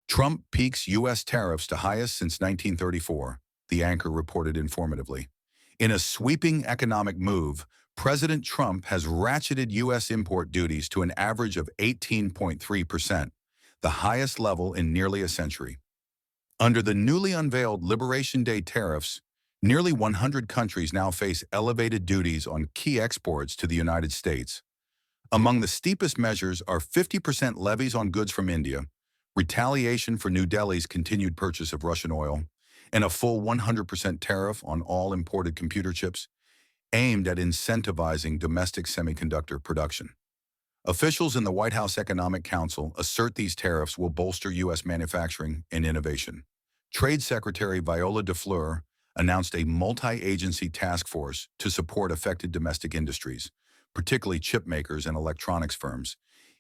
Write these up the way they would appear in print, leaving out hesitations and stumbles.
Trump peaks U.S. tariffs to highest since 1934, the anchor reported informatively. In a sweeping economic move, President Trump has ratcheted U.S. import duties to an average of 18.3%, the highest level in nearly a century. Under the newly unveiled Liberation Day tariffs, nearly 100 countries now face elevated duties on key exports to the United States. Among the steepest measures are 50% levies on goods from India, retaliation for New Delhi's continued purchase of Russian oil, and a full 100% tariff on all imported computer chips, aimed at incentivizing domestic semiconductor production. Officials in the White House Economic Council assert these tariffs will bolster U.S. manufacturing and innovation. Trade Secretary Viola DeFleur announced a multi-agency task force to support affected domestic industries, particularly chip makers and electronics firms,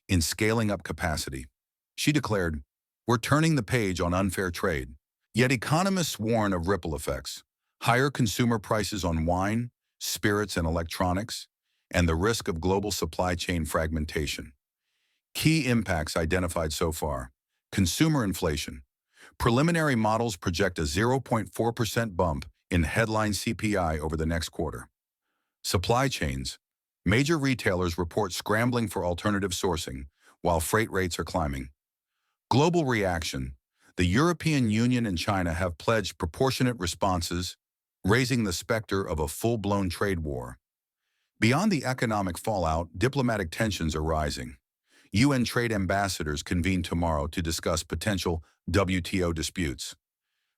in scaling up capacity. She declared, "We're turning the page on unfair trade." Yet economists warn of ripple effects, higher consumer prices on wine, spirits, and electronics, and the risk of global supply chain fragmentation. Key impacts identified so far: consumer inflation. Preliminary models project a 0.4% bump in headline CPI over the next quarter. Supply chains. Major retailers report scrambling for alternative sourcing, while freight rates are climbing. Global reaction. The European Union and China have pledged proportionate responses, raising the specter of a full-blown trade war. Beyond the economic fallout, diplomatic tensions are rising. UN trade ambassadors convene tomorrow to discuss potential WTO disputes.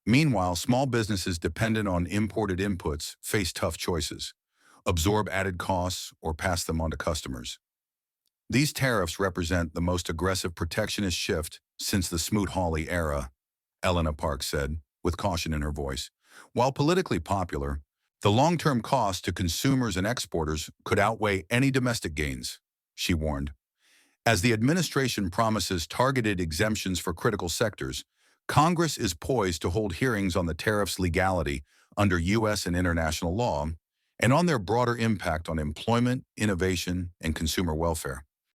Meanwhile, small businesses dependent on imported inputs face tough choices: absorb added costs or pass them on to customers. These tariffs represent the most aggressive protectionist shift since the Smoot-Hawley era, Elena Park said, with caution in her voice. While politically popular, the long-term cost to consumers and exporters could outweigh any domestic gains, she warned. As the administration promises targeted exemptions for critical sectors, Congress is poised to hold hearings on the tariffs' legality under U.S. and international law and on their broader impact on employment, innovation, and consumer welfare.